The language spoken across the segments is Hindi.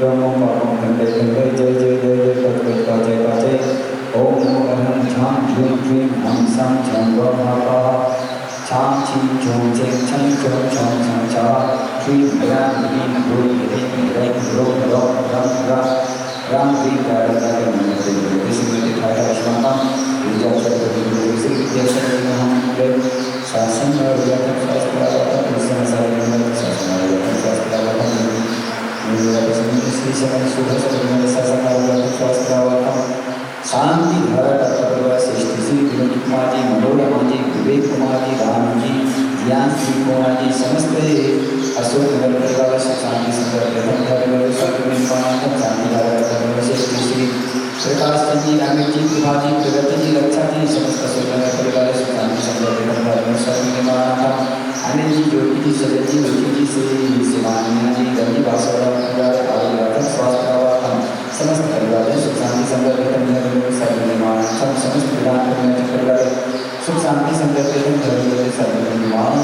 ब्रह्म पापम खंडे खंडे जय जय जय जय पद पाचे पाचे ओम नमो अहम झाम ह्रीं ह्रीं हम सम झम ब्रह्मा छाम छी छोम चें छं छोम छोम छं छा ह्रीं ह्रां ह्रीं ह्रूं ह्रीं ह्रैं ह्रों ह्रौं ह्रं ह्रा राम ह्रीं गारं गारं नमस्ते नमस्ते श्रीमती ठाठा विश्वनाथम विद्या चक्रवर्ती श्री विद्या चक्रवर्ती महामंडले शासन और व्यापक शास्त्रावतम कृष्ण साधन शास्त्रावतम शास्त्रावतम श्री शरण सुधा सदन शास्त्रावतम शास्त्रावतम शांति धारा तत्व श्रेष्ठ श्री विनोद कुमार जी मनोरमा जी विवेक कुमार जी राम जी ज्ञान श्री कुमार जी समस्त अशोक नगर परिवार से शांति संग्रह प्रथम धर्म शांति धारा तत्व श्रेष्ठ श्री प्रकाश चंद जी रामेश जी प्रभा जी प्रगति जी रक्षा जी समस्त अशोक नगर परिवार से शांति संग्रह प्रथम धर्म निर्माण अनिल जी ज्योति जी सजन जी रुचि जी श्री शिवानी जी गंजी वासवरा परिवार आयुर्वेद स्वास्थ्य समस्त परिवार सुख शांति संगठन निर्माण समस्त विधान परिवार सुख शांति संगठन निर्माण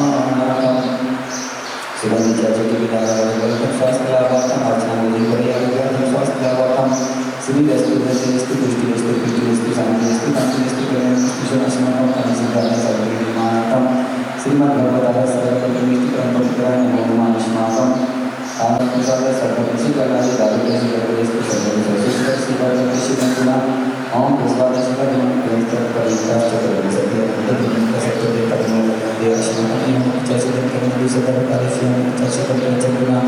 शिवानी चाचा की विधान स्वास्थ्य लाभार्थम अर्चना मोदी परिवार स्वास्थ्य लाभार्थम श्री रस्तु रस्तु पुष्टि रस्तु पुष्टि रस्तु शांति रस्तु शांति रस्तु कल्याण रस्तु शरणस्मरण कामना संकल्पना सर्व निर्माण श्रीमद् भगवद्गीता सर्वप्रथम परंपरा नमो नमः आनंदसागर सर्वोपरि कल्याण दारुण्य सर्वोपरि सर्वोपरि श्रीवादि श्रीमंतुना ओम विश्वास सर्वधर्म परिस्तर परिस्तर चतुर्वेद सत्य अंतर्गत सत्य देवता देव श्रीमती जैसे दिन के नदी से कर कार्य श्रीमती जैसे कर चंद्रमा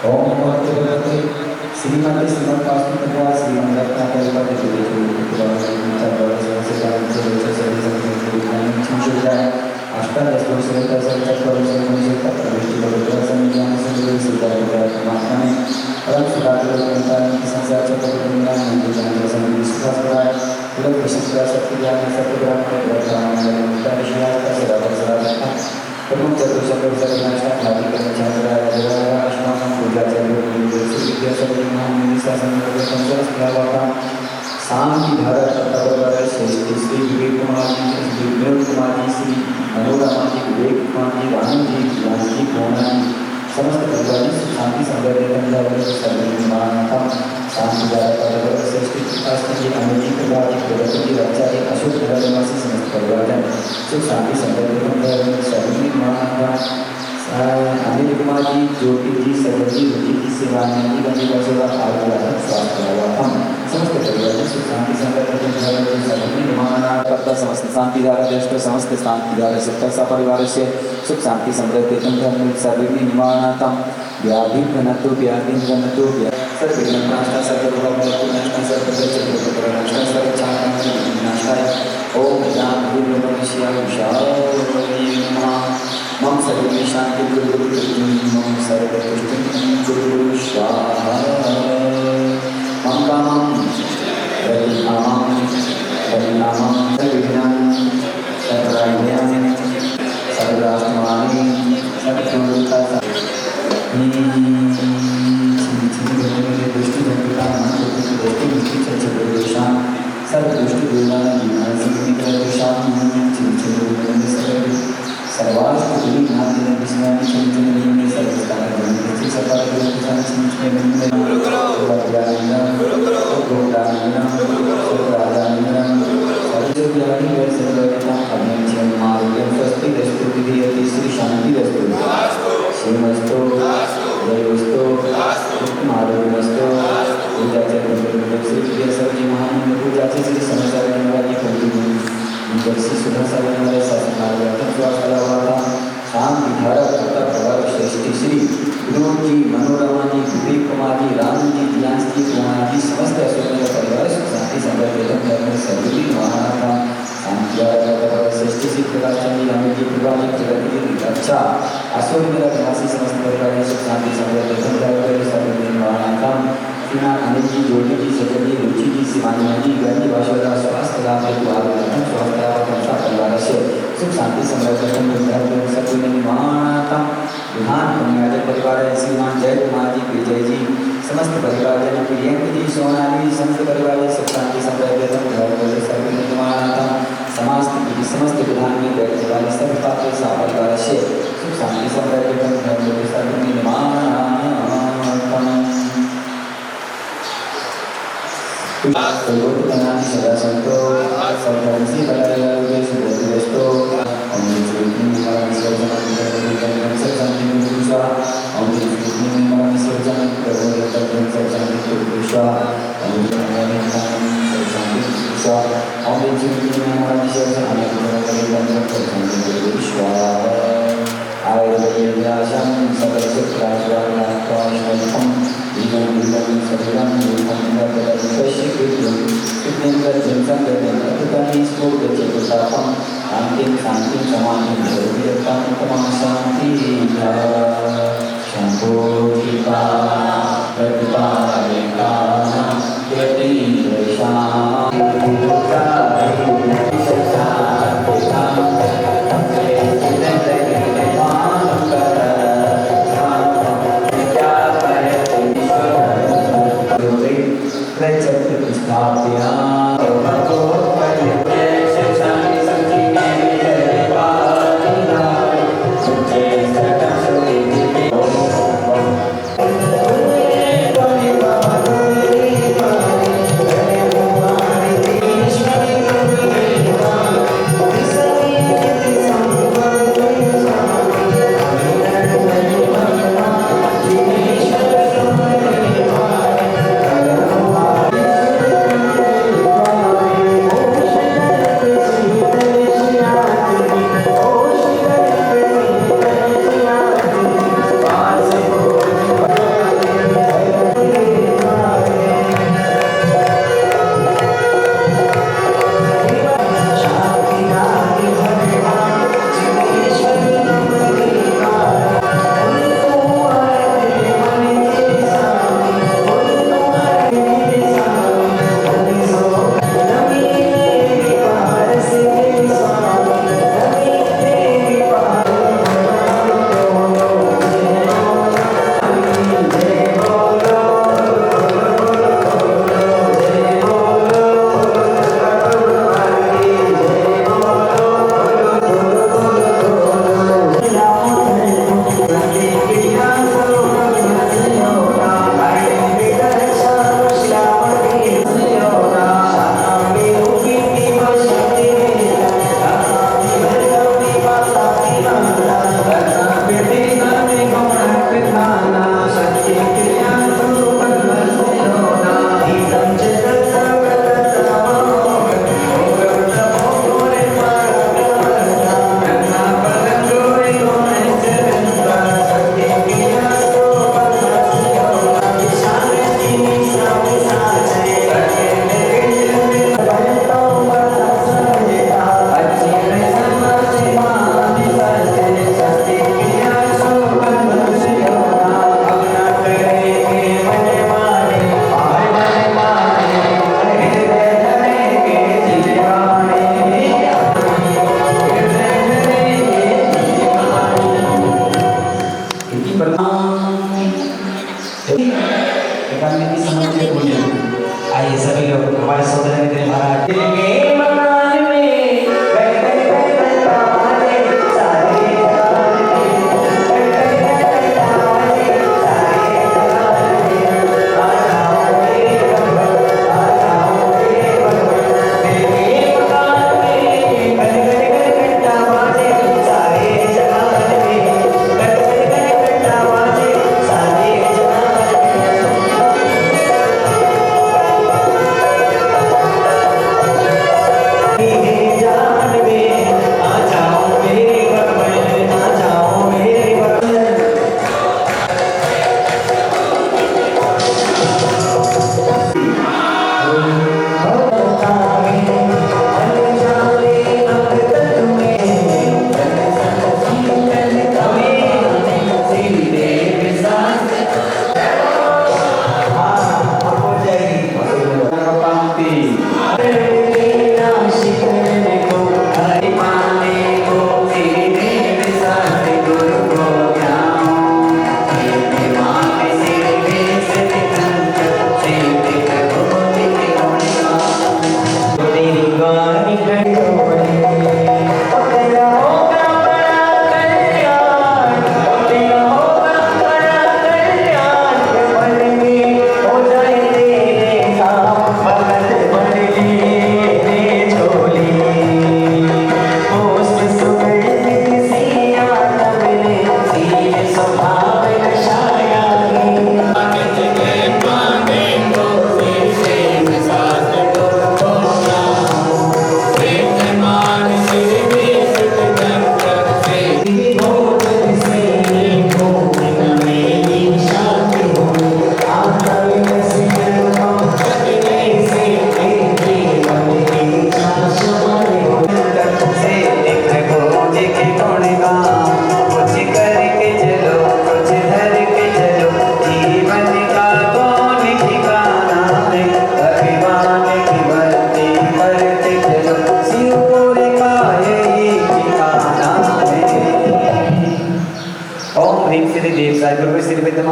ओम भगवते श्रीमती श्रीमद वास्तु परिवार श्रीमद रत्ना परिवार के जो अष्टादश वर्ष रहता संकट पर संबंध का प्रवृत्ति बदलता संज्ञान से जुड़े सिद्धांत परमात्मा ने परम सुधार करता है कि संसार चक्र में दुनिया में जो जान संग विश्वास करा है लोग विश्वास कर सकते हैं कि सब ग्रह में वर्तमान में उनका विश्वास का सदा रखा प्रमुख चतुर्शब्द सर्वनाशा भावी करना चाहता है जगह आश्रम पूजा चलो विद्या सब महामुनि शासन में संसार लावा शांति धारा तत्पर श्रेष्ठ श्री विवेक कुमार जी श्री विनोद कुमार जी श्री मनोरमा जी विवेक कुमार जी राम जी ज्ञान जी मोहना जी समस्त परिवार शांति संगठन सर्वनिर्माण शांति धारा तत्पर श्रेष्ठ प्रकाश जी अमित जी प्रभा जी प्रगति जी रक्षा जी अशोक नगर निवासी समस्त परिवार सुख शांति संगठन सर्वनिर्माण अनिल कुमार जी ज्योति जी सजन जी रुचि जी शिवानी जी गंजी वासुदेव आयुर्वेद स्वास्थ्य लाभार्थम समस्त परिवार सुख शांति संगठन निर्माण करता समस्त शांति धारा देश समस्त शांति धारा सत्ता सपरिवार से सुख शांति समृद्धि धर्म सर्वनिर्माणार्थम व्याधि घनत्व व्याधि घनत्व सर्वविघ्ननाशा सर्वरोगनाशा सर्वदोषनाशा सर्वचारनाशा ओम ज्ञान गुरु नमः मम सर्व शांति गुरु मम सर्व पुष्टि गुरु स्वाहा मम कामं परिणामं सर्वविघ्नान् सर्वराज्यानि सर्वराष्ट्राणि सर्वदुःखा दृष्टि जगता दृष्टि दृष्टि चतुर्दशा सर्वदृष्टि सर्वास्ति नादिन विस्मयानि चिंतनीय सर्वस्थानि सर्वज्ञान चिंतनीय श्री शांति रस्तु श्रीमस्तो जयवस्तो आरोग्यमस्तो पूजा श्री विद्या जी महामंत्र पूजा श्री समाचार श्री सुधा साधन शांति धारा प्रभाव श्रेष्ठ श्री विनोद जी मनोरमा जी विवेक कुमार जी राम जी ज्ञान जी कुमार जी समस्त अशोक परिवार शांति संगठन सर्वि महानाथा शांति धारा श्रेष्ठ श्री प्रकाश चंद जी रामेश जी प्रभा जी प्रगति जी रक्षा अशोक नगर निवासी समस्त परिवार सुख शांति संगठन सर्वि महानाथा अनिल जी ज्योति जी सजन जी रुचि जी शिवानी जी गंजी वासुदेव स्वास्थ्य लाभ स्वास्थ्य परिवार से सुख शांति संगठन सर्वनिर्माण विधान पुण्याज परिवार श्रीमान जय कुमार जी विजय जी समस्त परिवार प्रियंक जी सोनाली समस्त परिवार सुख शांति संगठन सर्वनिर्माण समस्त विधान में बैठने वाले सभी पात्र परिवार से सुख शांति संगठन सर्वनिर्माण Seluruh dengan saudara santo, saudara si pada yang sudah diresto, om ini malam siapa yang memberikan sersan di Indonesia, om ini malam siapa yang memberikan sersan di Indonesia, om memberikan sersan di Indonesia, om ini malam siapa yang memberikan sersan di Indonesia. Ayatnya yang seperti kerajaan atau dengan sedang menghadapi proses itu, kita berjumpa dengan petani sebuah kecepatan, anting sama berbiarkan kemasan kita, campur kita berbalikana jadi bersama kita आइए सभी लोग हमारे सौदर मित्र महाराज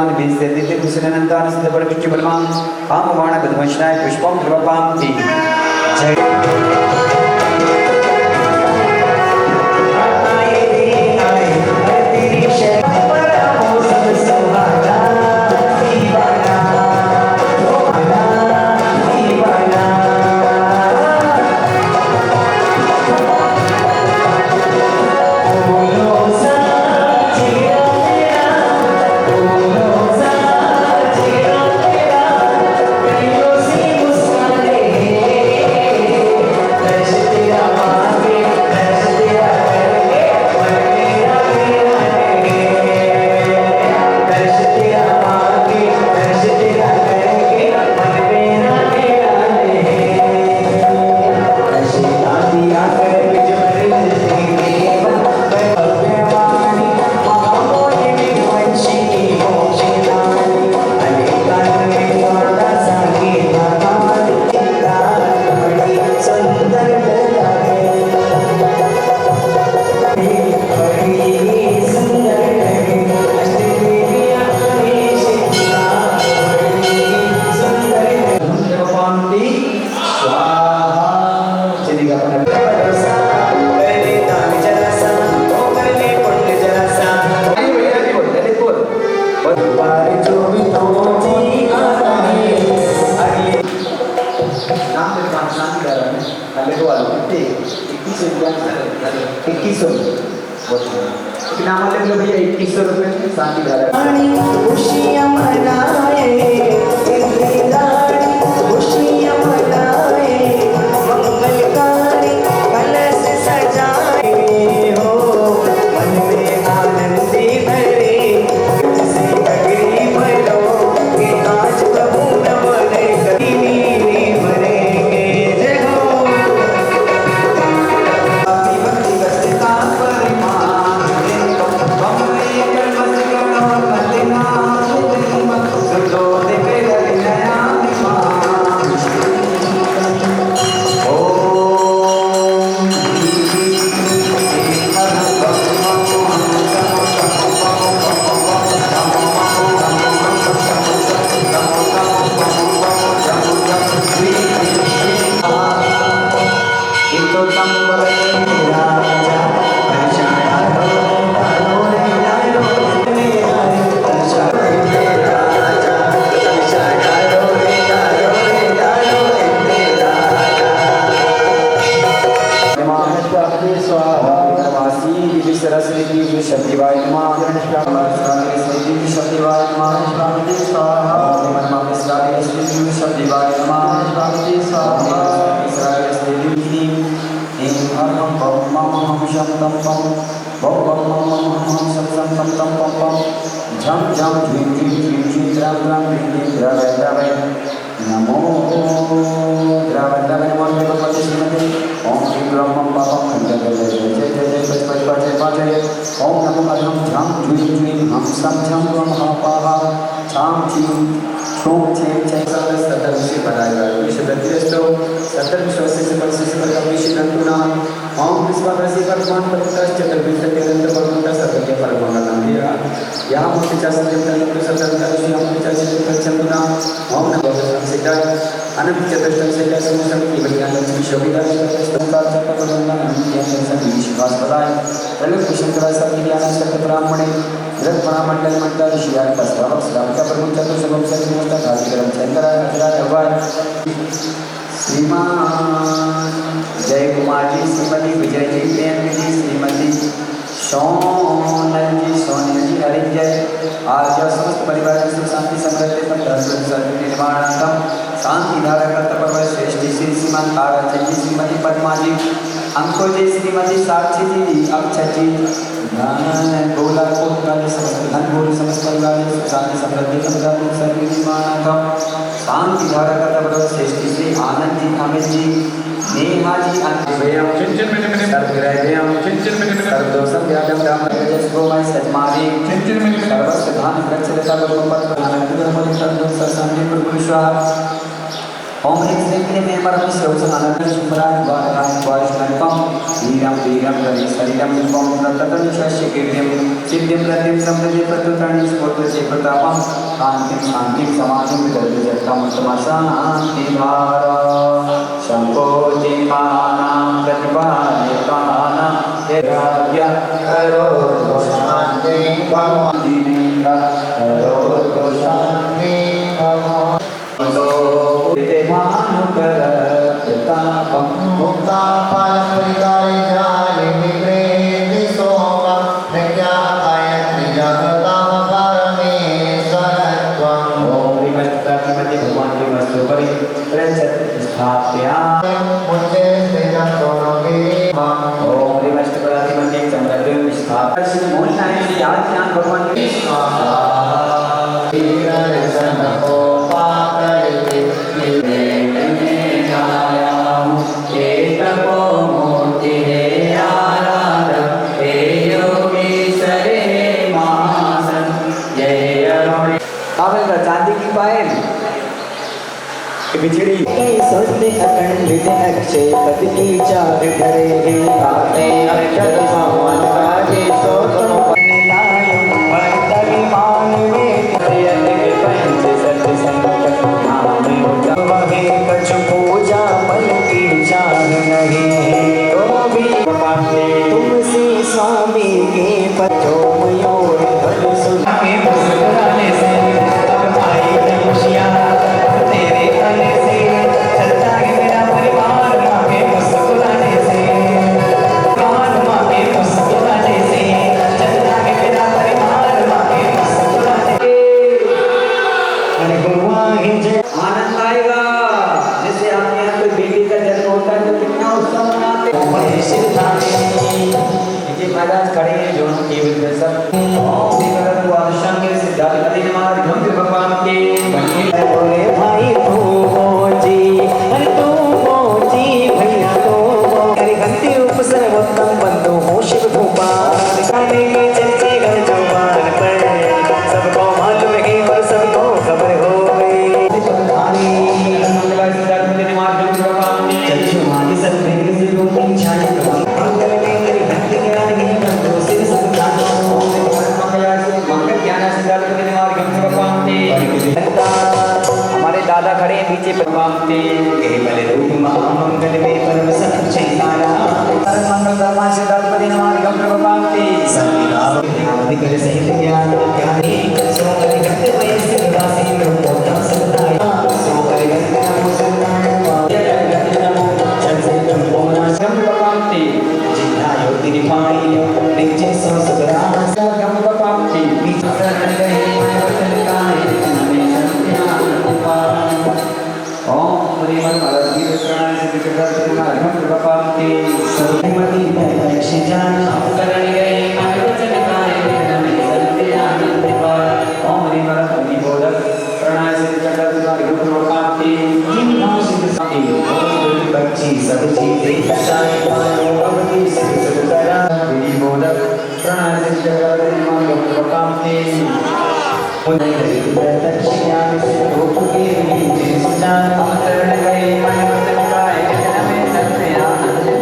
विद्यमान विस्तेरित कुशलनंतान सिद्धपड़ पुष्टिपरमा कामवाण बदवंशनाय पुष्पम ध्रुवपाम ती जय जय कुमार जी, श्रीमती विजय जी, प्रेम जी, श्रीमती सोनल जी, हरिजय आज समस्त परिवार सुख शांति समृद्धि निर्माणार्थम शांति धारक श्रेष्ठ श्री श्रीमान ताराचंद जी, श्रीमती पद्मा जी, अंको जी, श्रीमती साक्षी जी, अक्षय जी, गोला समस्त धन भूल समस्त परिवार सुख शांति समृद्धि निर्माणार्थम शांति धारक श्रेष्ठ श्री आनंद जी, अमित जी, नेहा जी, सर्वदोषम व्यागम राम गोमाई सजमारी सर्वस्व धान प्रचलिता गुरुपत प्रधान गुरुमति सर्वदोष शांति गुरुश्वाहा ओम ह्रीं श्रीं क्लीं ऐं परमेश्वरौ सनातनं शुभराय वाराय वायुष्णकं वीरं वीरं रवि शरीरं विभं तत्ततं स्वस्य कीर्तिं सिद्धिं रतिं समृद्धिं प्रत्युत्राणि स्फूर्तिं प्रतापं कान्तिं शान्तिं समाधिं विदर्भजट्टं तमशान्तिभार संकोचिकानां प्रतिपादिकानां यद्राव्य करोतु शान्ति भगवान् करोतु शान्ति भगवान् चांदी की पायल बिछड़ी सोते अखंडित अक्षय पद की चार धरे हे आते अक्षर सावन काजे सो तुम परिणायो भक्त विमान में यत के पंच सत संकट नाम वहे कछु पूजा पल की चार नहीं तो भी तुमसे स्वामी के पथो मयूर धन सुन के मुस्कुराने से तब आई खुशियां तेरे आने से चलता है मेरा परिवार माँ के मुस्कुराने से माँ के मुस्कुराने से चलता है मेरा परिवार माँ के मुस्कुराने से आनंद आएगा। जैसे आपके यहाँ कोई बेटी का जन्म होता है तो कितना उत्सव मनाते हैं। महाराज खड़े हैं जो उनके सब सिद्धार्थ भगवान के बोले भाई तू मोची अरे तू मोची भैया तू मोची घंटी रूप सर्वोत्तम बंधु हो शिव भूपाल खाने के चर्चे घर जुबान पर सबको मालूम है और सबको खबर हो गई चक्षु माली सब मेरे से रोटी छाने मंगल में मेरी घंटी के आगे बंधु सिर सब जानो हमारे दादा खड़े हैं पीछे केवल रूप महामंगल में परम सच्चे मंगल धर्मा से दलपति नमार गम प्रभाते अधिकर सहित ज्ञान ज्ञानी सोकर घट में सिद्धासी ब्रह्मोत्तम सदाय सोकर घट नमो सदाय घट नमो चल से ब्रह्मोना गम प्रभाते जिन्नायो तिरिपाई निजे सो सुग्रास गम प्रभाते विचार गए वचन काय नमे संध्या ओम परिमल अलगी प्राण से विकट नमार गम प्रभाते सुमति में लक्ष्य जान करण गए वचन काय नमे संध्या ओम परिमल निबोधक प्राण से विकट नमार गम प्रभाते बच्ची सब चीजें साई पायो अवधि सिर सुतरा निबोधक प्राण से विकट नमार गम प्रभाते दक्षिणा रूप के नीचे सुजान करण गए मन वचन काय नमे संध्या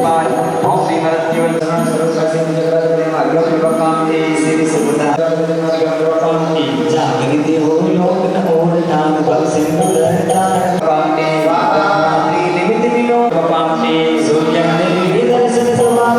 पाल ओम परिमल जीवन स्वरूप से विकट नमार गम प्रभाते सिर सुतरा जागृत हो लोक न ओढ़ नाम भव सिंधु निमित्त मिलो सूर्य मंदिर दर्शन स्वभाव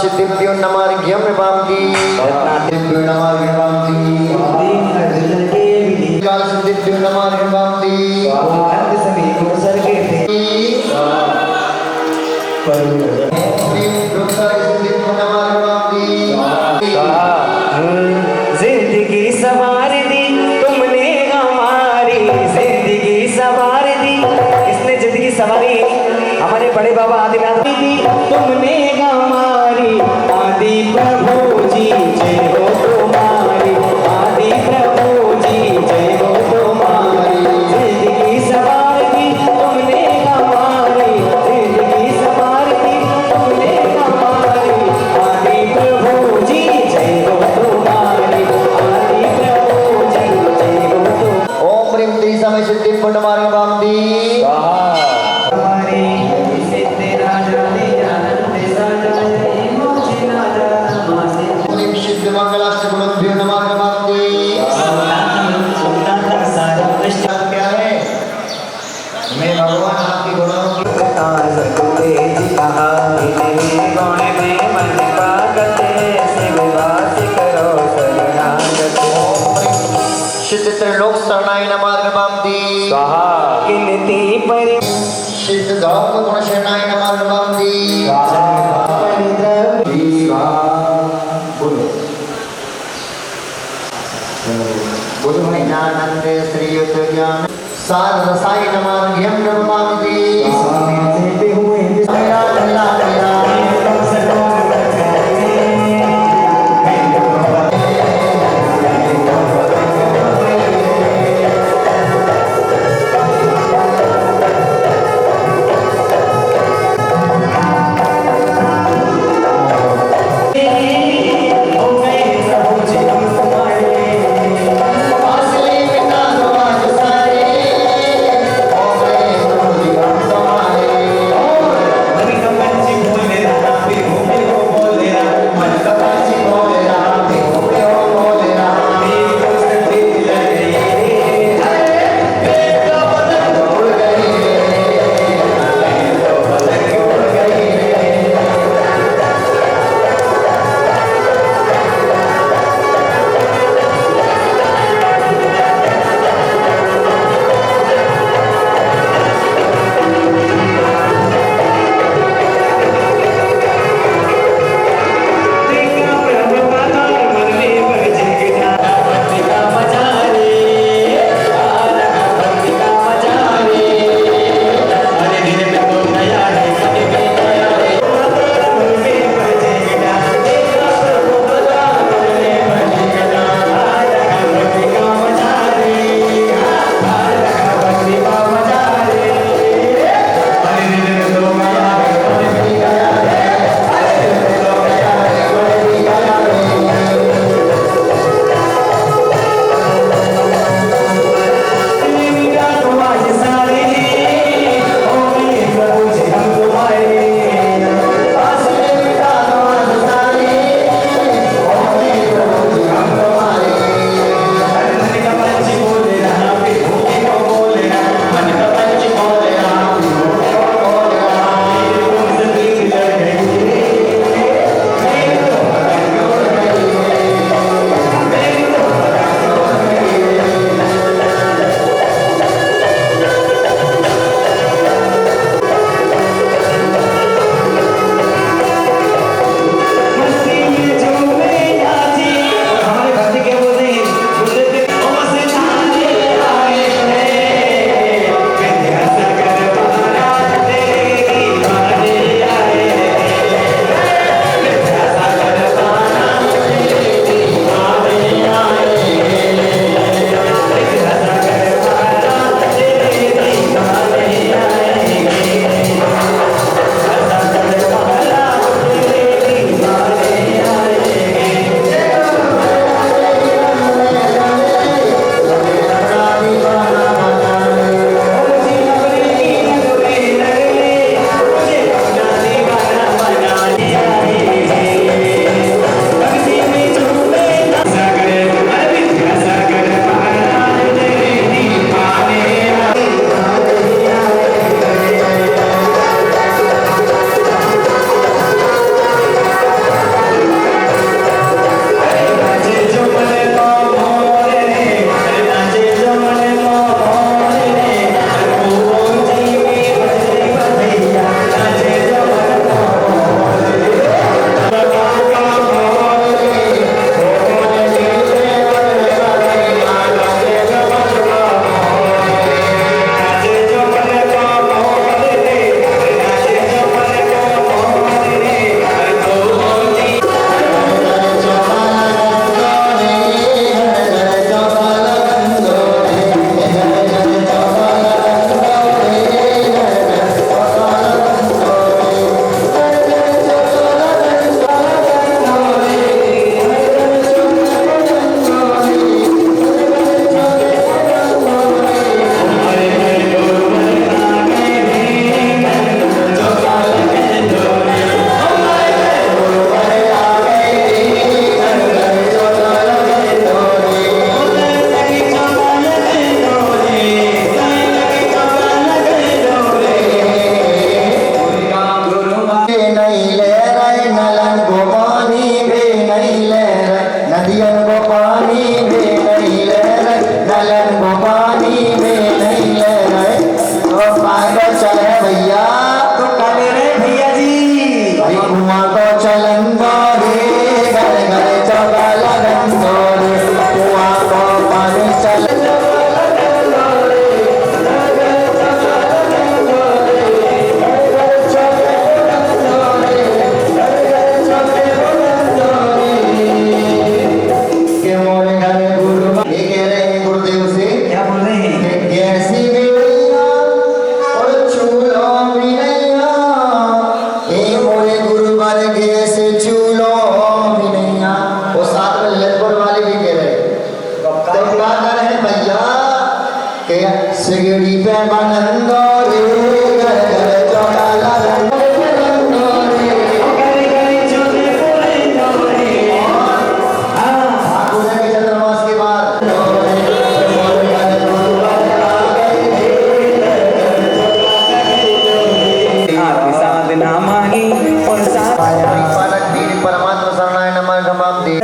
सिद्धिभ्यो नमार्घ्यं विभान्ति रत्नादिभ्यो नमार्घ्यं विभान्ति काल सिद्धिभ्यो नमार्घ्यं विभान्ति सभी गुण सर्गे थे जिंदगी सवार दी तुमने हमारी जिंदगी सवार दी। इसने जिंदगी सवारी हमारे बड़े बाबा आदिनाथ दी तुमने हमारी। आदि प्रभु जी जय हो तुम्हारी। आदि प्रभु जी जय हो तुम्हारी। जिंदगी सवार दी तुमने हमारी। जिंदगी सवार दी तुमने हमारी। आदि प्रभु जी जय हो तुम्हारी। आदि प्रभु जी जय हो तुम्हारी। ओम ह्रीं क्लीं समय सिद्धिं पुण्यमार्गं विभान्ति हमारे सिद्ध राजा ने आनंद साजा मोची राजा नमासे ह्रीं सिद्ध मंगलाष्टगुणभ्यो नमार्घं विभान्ति सुंदर सारा कृष्ण क्या है मैं भगवान आपके गुणों की काज कुले जी कहा इन्हीं गुण में मन पागत शिव वास करो शरणागत सिद्ध त्रिलोक शरणाय नमार्घं विभान्ति कहा गिनती पर सिद्ध धर्म गुण शरणाय नमार्घं विभान्ति बोलो ज्ञानंदे श्री युक्त ज्ञान सार रसाय नमार्घ्यं विभान्ति मेरा अल्लाह मेरा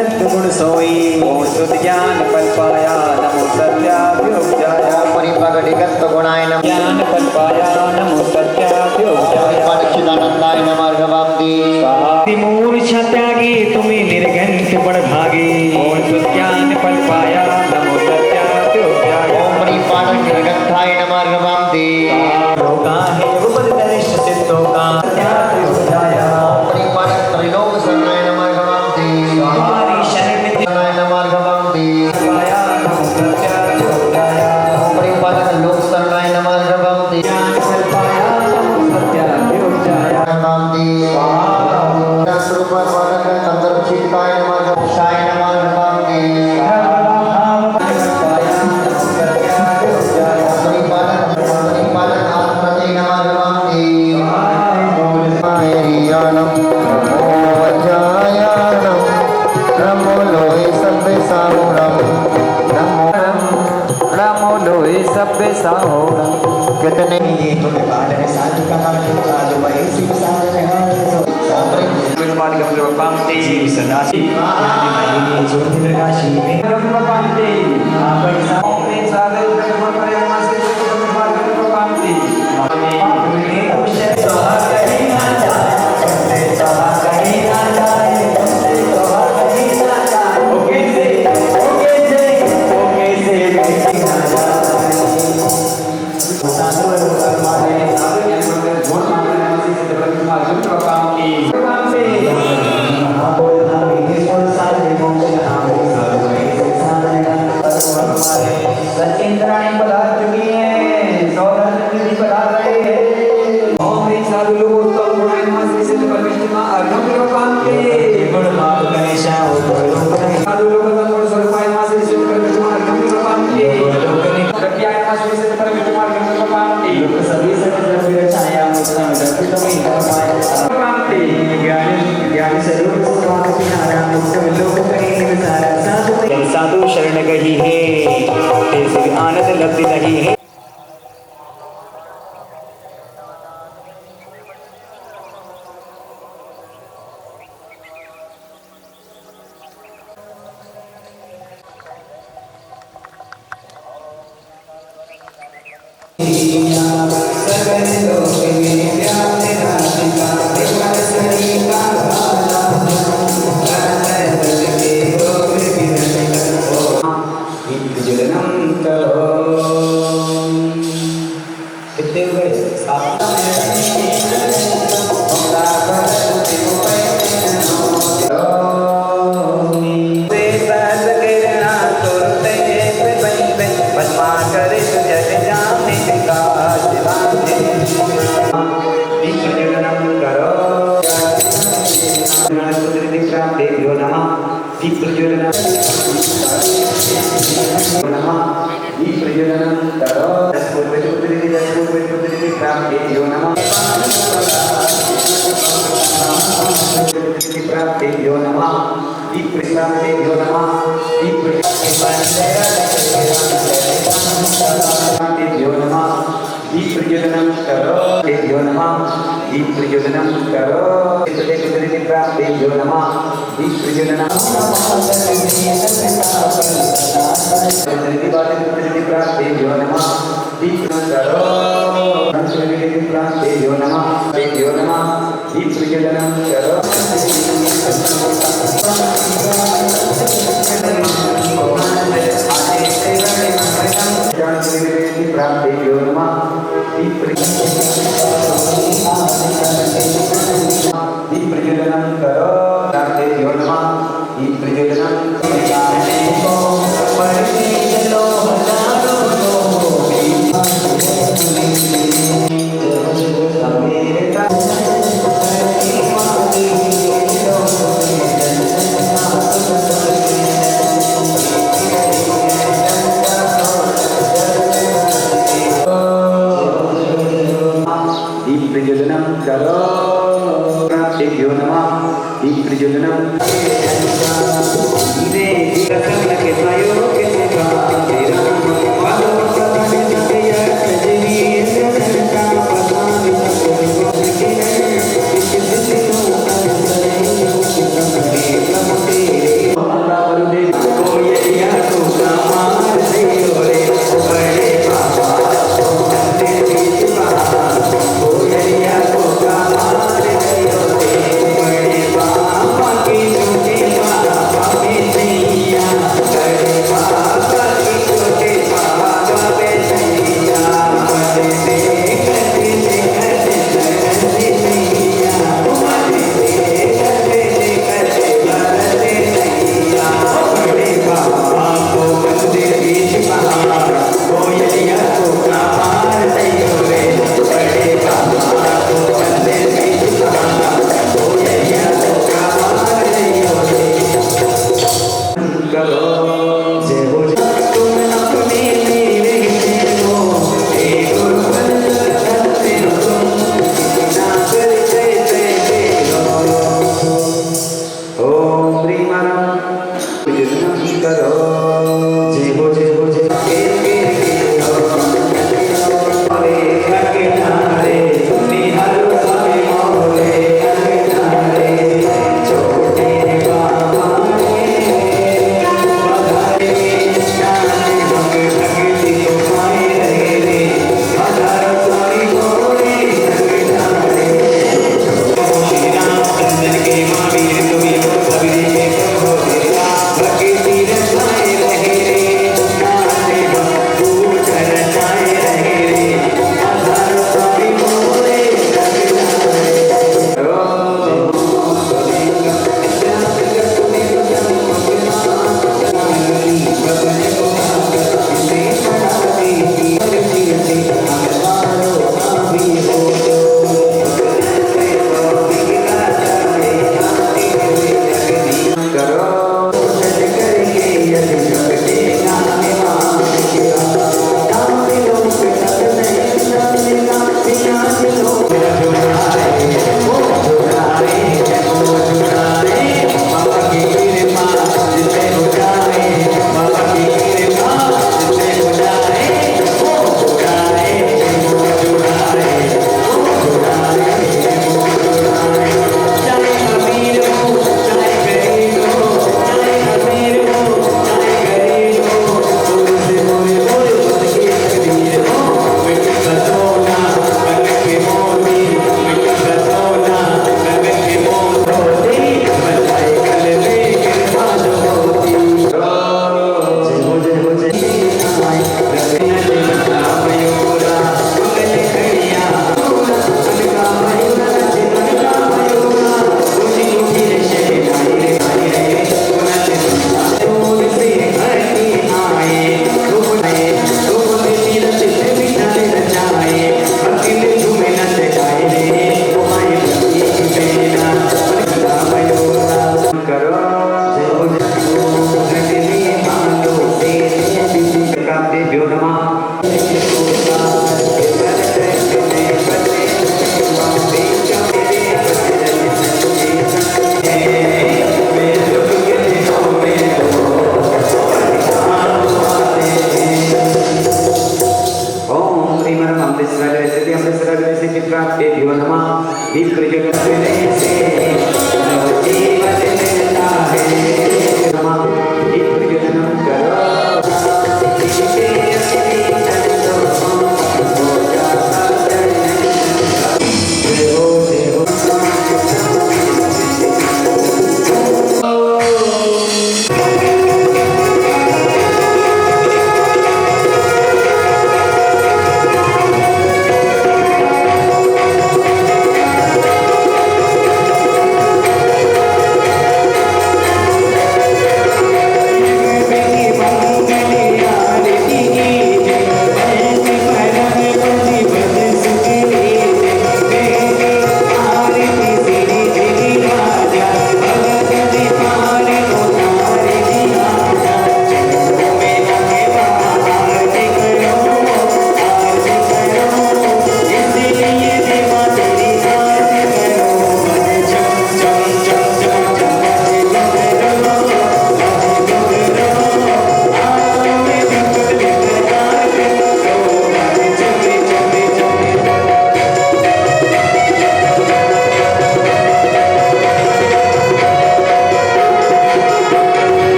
गुण सोई ओम शुद्ध ज्ञान पद पाया नमो सत्याभ्योजाय परिपगटिगत गुणाय नमः ज्ञान पद पाया नमो सत्याभ्योजाय परिचिदानंदाय नमः भगवती मूर्छा त्यागी तुम्हें निर्घंट बड़ भागी ओम शुद्ध ज्ञान पद पाया नमो सत्याभ्योजाय ओम परिपगटिगताय नमः भगवती लोका है उपदेश सिद्धोका सत्याभ्योजाय परिपगट त्रिलोक शरणाय नमः भगवती हमारी शरण में नमः भगवती पाया नमो सत्याभ्योजाय परिपगट लोक शरणाय नमः भगवती ज्ञान पद पाया नमो सत्याभ्योजाय भगवती स्वरूप वर्णन संदर्भ चित्ताय नमः शाय नमः भगवती कितने साधु का साधु वही शिव साधु साधु शरण गही है ऐसे आनंद लब्धि नहीं है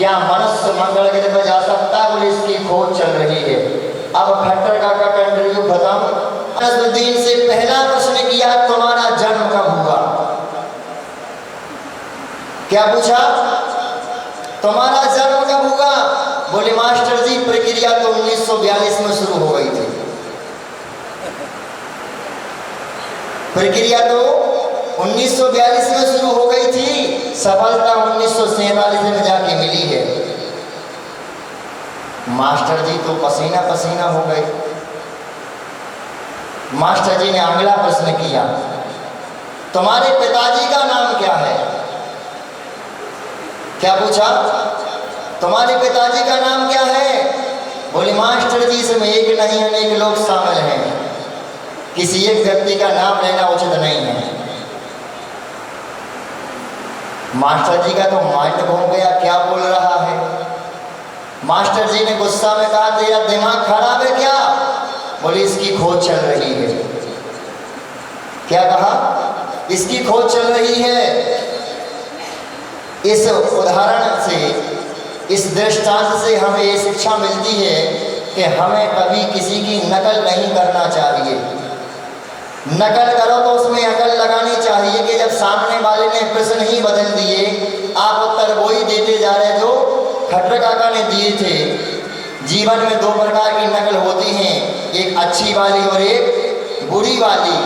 क्या मनुष्य मंगल ग्रह पर जा सकता है? बोले इसकी खोज चल रही है। अब खट्टर काका का इंटरव्यू खत्म। नसरुद्दीन से पहला प्रश्न किया, तुम्हारा जन्म कब हुआ? क्या पूछा? तुम्हारा जन्म कब हुआ? बोले मास्टर जी प्रक्रिया तो 1942 में शुरू हो गई थी। प्रक्रिया तो 1942 में शुरू हो गई थी, सफलता 1947 में जाके मिली है। मास्टर जी तो पसीना पसीना हो गए। मास्टर जी ने अगला प्रश्न किया, तुम्हारे पिताजी का नाम क्या है? क्या पूछा? तुम्हारे पिताजी का नाम क्या है? बोले मास्टर जी इसमें एक नहीं अनेक लोग शामिल हैं, किसी एक व्यक्ति का नाम लेना उचित नहीं है। मास्टर जी का तो माइंड घूम गया, क्या बोल रहा है। मास्टर जी ने गुस्सा में कहा, तेरा दिमाग खराब है क्या? बोले इसकी खोज चल रही है। क्या कहा? इसकी खोज चल रही है। इस उदाहरण से, इस दृष्टांत से हमें ये शिक्षा मिलती है कि हमें कभी किसी की नकल नहीं करना चाहिए। नकल करो तो उसमें अकल लगानी चाहिए कि जब सामने वाले ने प्रश्न ही बदल दिए, आप उत्तर वही देते जा रहे जो खट्टर काका ने दिए थे। जीवन में दो प्रकार की नकल होती हैं, एक अच्छी वाली और एक बुरी वाली।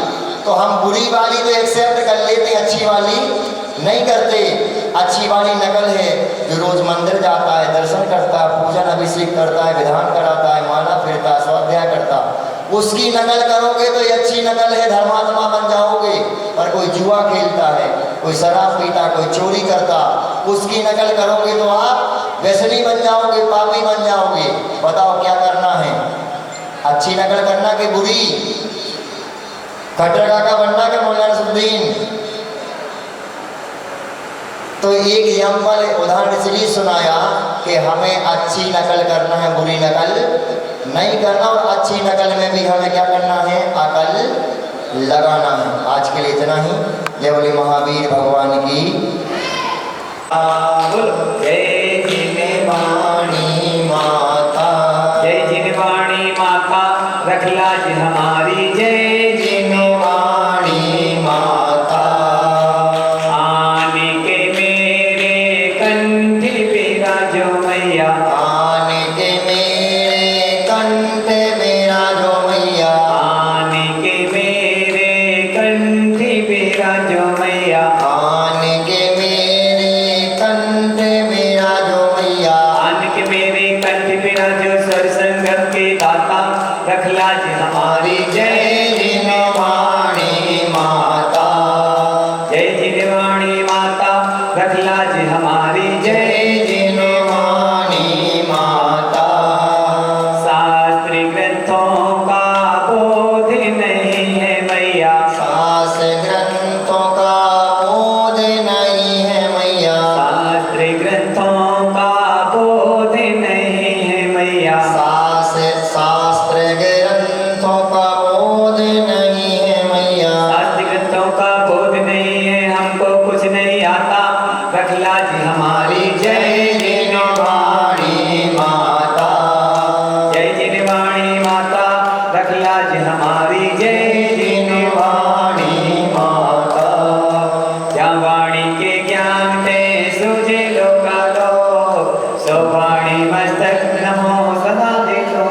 तो हम बुरी वाली तो एक्सेप्ट कर लेते, अच्छी वाली नहीं करते। अच्छी वाली नकल है जो रोज मंदिर जाता है, दर्शन करता है, पूजन अभिषेक करता है, विधान कराता है, माला फिरता है, स्वाध्याय करता, उसकी नकल करोगे तो ये अच्छी नकल है, धर्मात्मा बन जाओगे। और कोई जुआ खेलता है, कोई शराब पीता, कोई चोरी करता, उसकी नकल करोगे तो आप व्यसनी बन जाओगे, पापी बन जाओगे। बताओ क्या करना है, अच्छी नकल करना कि बुरी? खट्टर काका बनना के मौलाना नसरुद्दीन? तो एक एग्जाम्पल उदाहरण इसलिए सुनाया कि हमें अच्छी नकल करना है, बुरी नकल नहीं करना। और अच्छी नकल में भी हमें क्या करना है? अकल लगाना है। आज के लिए इतना ही। जय बोले महावीर भगवान की। जय जिनेवाणी माता, जय जिनेवाणी माता, रख लाज हमारी। जय जिनेवाणी माता, आने के मेरे कंठ मेरा जो मैया, आने के मेरे कंठ मेरा जो मैया, आने के मेरे कंठ मेरा जो मैया, आने के मेरे कंठ मेरा जो मैया, आने के मेरे कंठ मेरा जो सर संगम के दाता, रख लाज हमारी। जय जिनेवाणी माता, जय जिनेवाणी माता, रख लाज हमारी। जय जिनेवाणी माता, शास्त्र ग्रंथों का बोध नहीं है मैया, शास्त्र ग्रंथों का बोध नहीं है मैया, शास्त्र ग्रंथों का बोध नहीं है मैया, शास्त्र ग्रंथों का बोध नहीं है मैया, शास्त्र ग्रंथों का बोध नहीं है, हमको कुछ नहीं आता, रख लाज हमारी। जय जिनेवाणी माता, जय जिनेवाणी माता, रख लाज हमारी। जय जिनेवाणी माता, क्या वाणी के ज्ञान में सूझे लोकालो, सो वाणी मस्तक नमो सदा दे दो।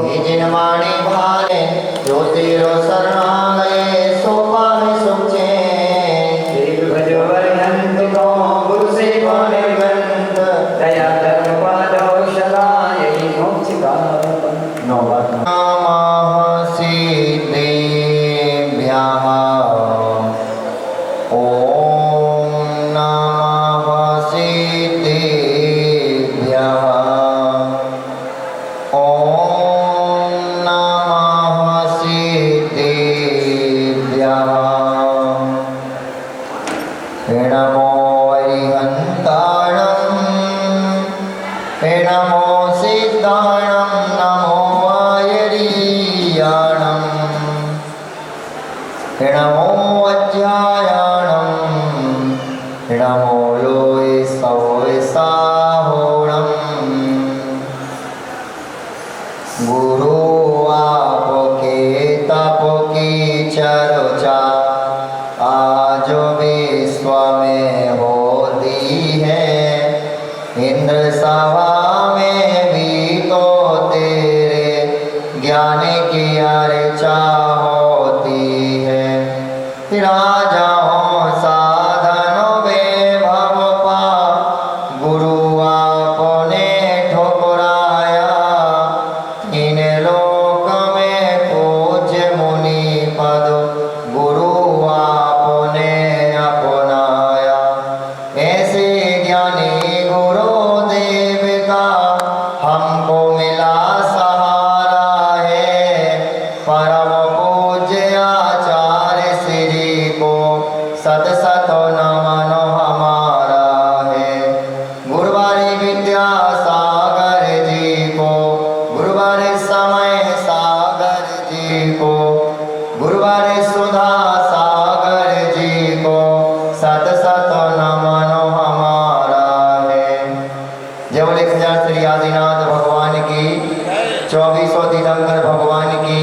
ये जिनवाणी भाले जो तेरो शरणागए सो पावे सुख चैन। एक भजो वरहंत को गुरु से पावे ग्रंथ, दया धर्म पादो शला यही मोक्ष का नौबत। नमः सिद्धेभ्यः ओम नमः सिद्धेभ्यः ओम नमः सिद्धेभ्यः। नमो अरिहन्ताणं नमो सिद्धाणं नमो आयरीयाणं नमो अज्ञायाणं नमो लोय सवय साह में होती है, इंद्र सभा में भी तो तेरे ज्ञान की अर्चा होती है। राजाओं साधनों वैभव पा गुरु आपने ठुकराया, तीन लोक में पूज्य मुनि पद गुरु आपने अपनाया। ऐसे ज्ञानी गुरुदेव का हमको मिला सहारा है, परम पूज्य आचार्य श्री को सत सत नमन हमारा है। गुरुवारी विद्यासागर जी को, गुरुवारी समय सागर जी को, गुरुवारी सुधा सागर जी को सत सत नमन हमारा है। जय बोले खजान श्री आदिनाथ भगवान की, 2400 तीर्थंकर भगवान की,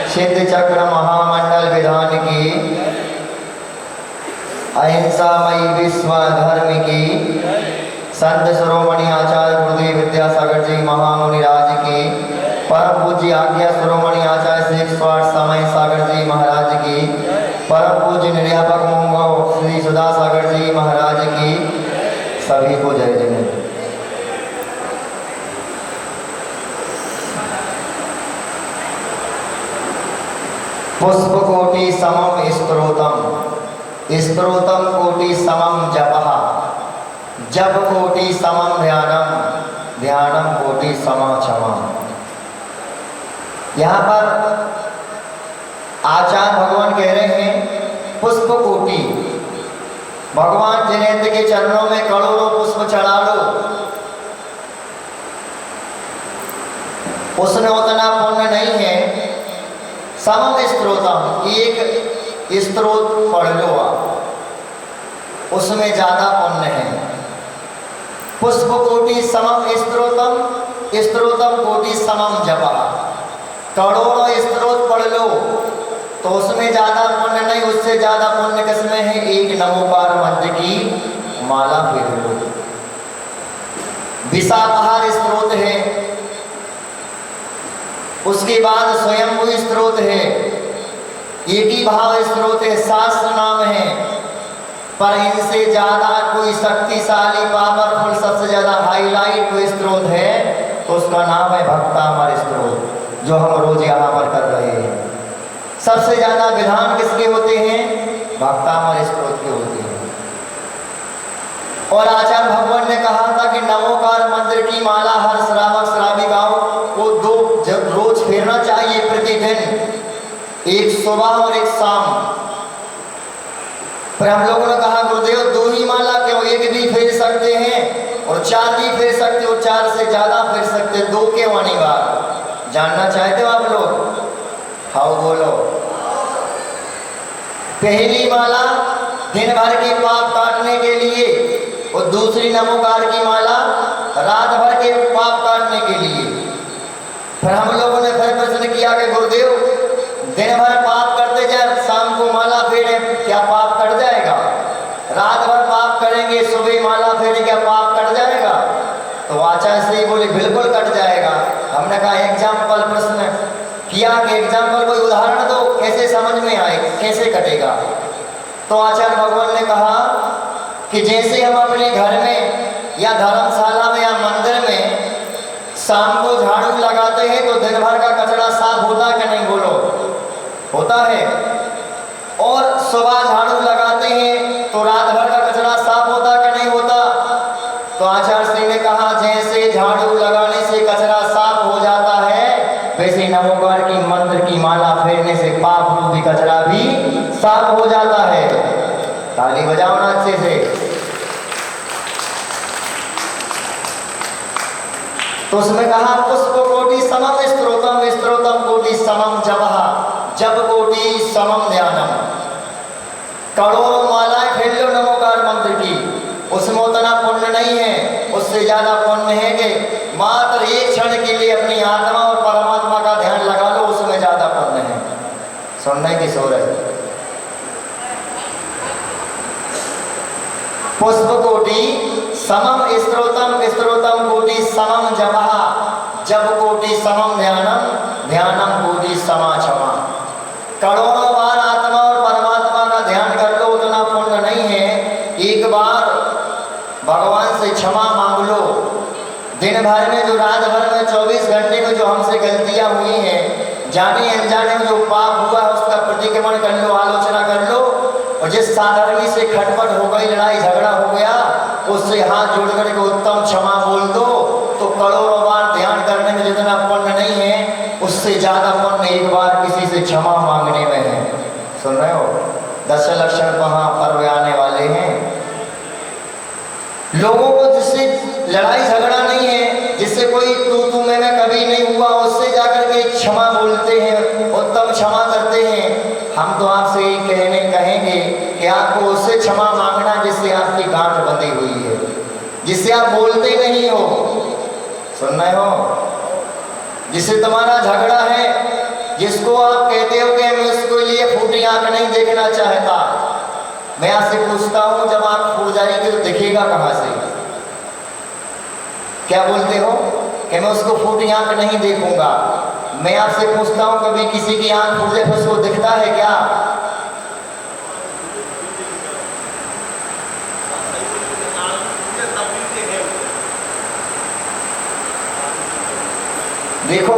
सिद्ध चक्र महामंडल विधान की, अहिंसामयी विश्व धर्म की, संत शिरोमणि आचार्य गुरुदेव विद्यासागर जी महामुनि राज की, परम पूज्य आज्ञा शिरोमणि आचार्य श्री 108 समय सागर जी महाराज की, परम पूज्य निर्यापक मुंगो श्री सुधा सागर जी महाराज की, सभी को जय जय। पुष्प कोटि समम स्त्रोतम, स्त्रोतम कोटि समम जपः, जप कोटि समम ध्यानम, ध्यानम कोटि समा क्षमा। यहाँ पर आचार्य भगवान कह रहे हैं पुष्प कोटि, भगवान जिनेन्द्र के चरणों में करोड़ों पुष्प चढ़ा लो, उसमें उतना पुण्य नहीं है। समम स्त्रोतम, एक स्त्रोत पढ़ लो आप, उसमें ज्यादा पुण्य है। पुष्प कोटि समम स्त्रोतम, स्त्रोतम कोटि समम जपः, करोड़ों स्त्रोत पढ़ लो तो उसमें ज्यादा पुण्य नहीं, उससे ज्यादा पुण्य किसमें है? एक नमोकार मंत्र की माला फेर लो। विषापहार स्त्रोत है, उसके बाद स्वयंभू स्त्रोत है, एक ही भाव स्त्रोत है, शास्त्र नाम है, पर इनसे ज्यादा कोई शक्तिशाली पावरफुल सबसे ज्यादा हाईलाइट कोई स्त्रोत है तो उसका नाम है भक्तामर स्त्रोत, जो हम रोज यहाँ पर कर रहे हैं। सबसे ज्यादा विधान किसके होते हैं? भक्तामर स्त्रोत के होते हैं। और आचार्य भगवान ने कहा था कि नमोकार मंत्र की माला हर श्रावक श्राविकाओं को 2 रोज फेरना चाहिए प्रतिदिन, एक सुबह और एक शाम। पर हम लोगों ने कहा गुरुदेव 2 ही माला क्यों, एक भी फेर सकते हैं और 4 भी फेर सकते हो, 4 से ज्यादा फेर सकते, 2 क्यों अनिवार्य? जानना चाहते हो आप लोग? हाँ बोलो। पहली माला दिन भर के पाप काटने के लिए और दूसरी नमोकार की माला रात भर के पाप काटने के लिए। फिर हम लोगों ने फिर प्रश्न किया कि गुरुदेव दिन भर पाप करते जाए, शाम को माला फेरे, क्या पाप कट जाएगा? रात भर पाप करेंगे, सुबह माला फेरे, क्या पाप कट जाएगा? तो आचार्य श्री बोले बिल्कुल कट जाएगा। हमने कहा एग्जाम्पल प्रश्न किया कि एग्जाम्पल कोई उदाहरण दो, कैसे समझ में आए, कैसे कटेगा? तो आचार्य भगवान ने कहा कि जैसे हम अपने घर में या धर्मशाला में या मंदिर में शाम को झाड़ू लगाते हैं तो दिन भर का कचरा साफ होता है कि नहीं? बोलो, होता है। और सुबह झाड़ू लगाते हैं तो रात भर का कचरा साफ होता कि नहीं होता? तो आचार्य श्री ने कहा जैसे झाड़ू लगाने से कचरा साफ हो जाता है, वैसे नमोकार की मंत्र की माला फेरने से पाप रूपी कचरा भी साफ हो जाता है। ताली बजाओ ना अच्छे से। तो उसमें कहा पुष्प कोटि समम स्त्रोतम, स्त्रोतम कोटि समम जपः, जप कोटि समम ध्यानम। करोड़ों मालाएं फेर लो नमोकार मंत्र की, उसमें उतना पुण्य नहीं है, उससे ज्यादा पुण्य है कि मात्र एक क्षण के लिए अपनी आत्मा और परमात्मा का ध्यान लगा लो, उसमें ज्यादा पुण्य है। सुनने की सोच है। पुष्पकोटि समम स्त्रोतम स्त्रोतम कोटि समम जपः जप कोटि समम ध्यानम ध्यानम कोटि समा क्षमा। करोड़ों बार आत्मा और परमात्मा का ध्यान कर लो उतना पुण्य नहीं है। एक बार भगवान से क्षमा मांग लो। दिन भर में जो रात भर में 24 घंटे में जो हमसे गलतियां हुई हैं, जाने अनजाने में जो पाप हुआ है उसका प्रतिक्रमण कर लो, आलोचना कर लो। और जिस साधर्मी से खटपट हो गई, लड़ाई झगड़ा हो गया, उससे हाथ जोड़ करके उत्तम क्षमा बोल दो तो करोड़ों बार ध्यान करने में जितना पुण्य नहीं है उससे ज्यादा पुण्य एक बार किसी से क्षमा मांगने में है। सुन रहे हो? 10 लक्षण महापर्व आने वाले हैं। लोगों को जिससे लड़ाई झगड़ा नहीं है, जिससे कोई तू मैं कभी नहीं हुआ, उससे जाकर के क्षमा बोलते हैं, उत्तम क्षमा करते हैं। हम तो आपसे ही कहेंगे कि आपको उससे क्षमा मांगना जिससे आपकी गांठ बंधी हुई है, जिससे आप बोलते नहीं हो। सुन रहे हो? जिससे तुम्हारा झगड़ा है, जिसको आप कहते हो कि मैं उसके लिए फूटी आंख नहीं देखना चाहता। मैं आपसे पूछता हूं, जब आप फूट जाएंगे तो दिखेगा कहां से? क्या बोलते हो कि मैं उसको फूटी आंख नहीं देखूंगा। मैं आपसे पूछता हूं, कभी किसी की आंख फूट जाए उसको दिखता है क्या? देखो,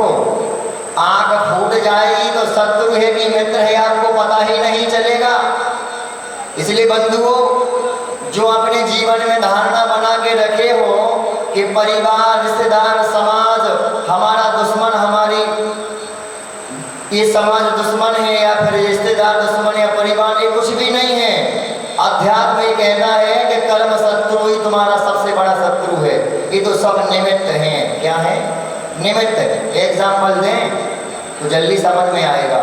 आंख फूट जाएगी तो शत्रु है कि मित्र है आपको पता ही नहीं चलेगा। इसलिए बंधुओं, जो अपने जीवन में धारणा बना के रखे हो कि परिवार, रिश्तेदार, समाज हमारा दुश्मन, हमारी ये समाज दुश्मन है या फिर रिश्तेदार दुश्मन या परिवार, ये कुछ भी नहीं है। अध्यात्म ये कहता है कि कर्म शत्रु ही तुम्हारा सबसे बड़ा शत्रु है। ये तो सब निमित्त हैं। क्या है? निमित्त। एग्जाम्पल दें तो जल्दी समझ में आएगा।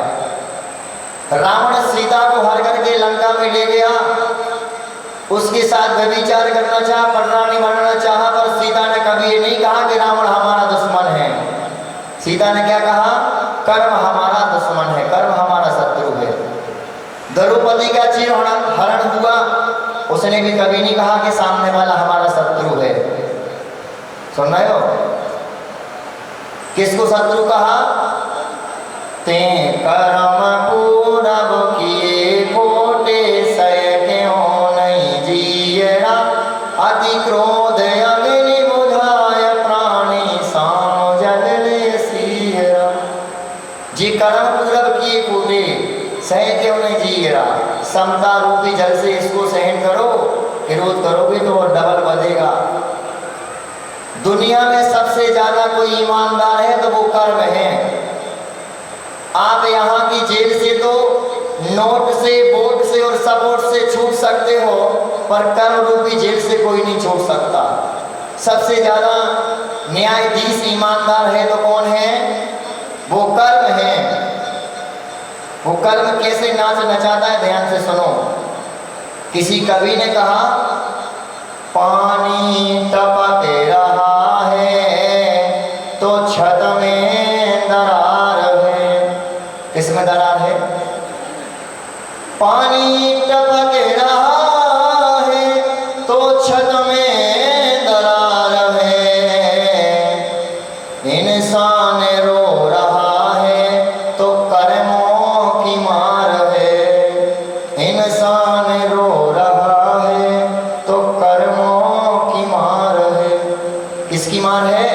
रावण सीता को हर करके लंका में ले गया, उसके साथ व्यभिचार करना चाहा, पररानी बनना चाहा, पर सीता ने कभी ये नहीं कहा कि रावण हमारा दुश्मन है। सीता ने क्या कहा? कर्म हमारा दुश्मन है, कर्म हमारा शत्रु है। द्रौपदी का चीर हरण हुआ, उसने भी कभी नहीं कहा कि सामने वाला हमारा शत्रु है। सुन रहे हो? किसको शत्रु कहा? ते कर्म पूरब किए खोटे सय क्यों नहीं जियरा, अति क्रोध अग्नि बुझाय प्राणी साम जल ले सियरा। जी कर्म पूरब किए खोटे सह क्यों नहीं जियरा, समता रूपी जल से इसको सहन करो। विरोध करोगे तो और डबल बढ़ेगा। दुनिया में सबसे ज्यादा कोई ईमानदार है तो वो कर्म है। आप यहाँ की जेल से तो नोट से, वोट से और सपोर्ट से छूट सकते हो, पर कर्म रूपी जेल से कोई नहीं छूट सकता। सबसे ज्यादा न्यायाधीश ईमानदार है तो कौन है? वो कर्म है। वो कर्म कैसे नाच नचाता है, ध्यान से सुनो। किसी कवि ने कहा, पानी टपक रहा है तो छत में दरार है। किसमें दरार है? पानी टपक रहा है तो छत में दरार है। इंसान रो रहा है तो कर्मों की मार है। इंसान रो रहा है तो कर्मों की मार है। किसकी मार है?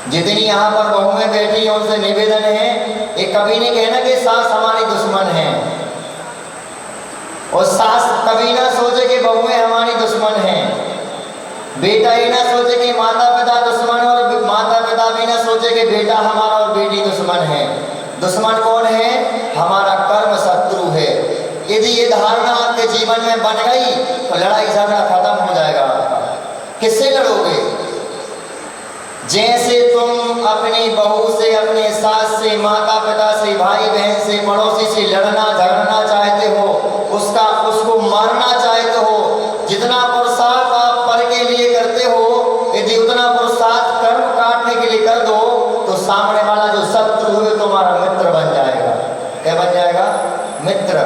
जितनी यहाँ पर बहुएं बैठी हैं उनसे निवेदन है, ये कभी नहीं कहना कि सास हमारी दुश्मन है, और सास कभी ना सोचे कि बहुएं हमारी दुश्मन हैं। बेटा ये ना सोचे कि माता पिता दुश्मन, और माता पिता भी ना सोचे कि बेटा हमारा और बेटी दुश्मन है। दुश्मन कौन है? हमारा कर्म शत्रु है। यदि ये धारणा आपके जीवन में बन गई तो लड़ाई झगड़ा खत्म हो जाएगा आपका। किससे लड़ोगे? जैसे तुम अपनी बहू से, अपने सास से, माता पिता से, भाई बहन से, पड़ोसी से लड़ना झगड़ना चाहते हो, उसको मारना चाहते हो, जितना पुरुषार्थ आप पर के लिए करते हो, यदि उतना पुरुषार्थ कर्म काटने के लिए कर दो तो सामने वाला जो शत्रु है तुम्हारा मित्र बन जाएगा। क्या बन जाएगा? मित्र।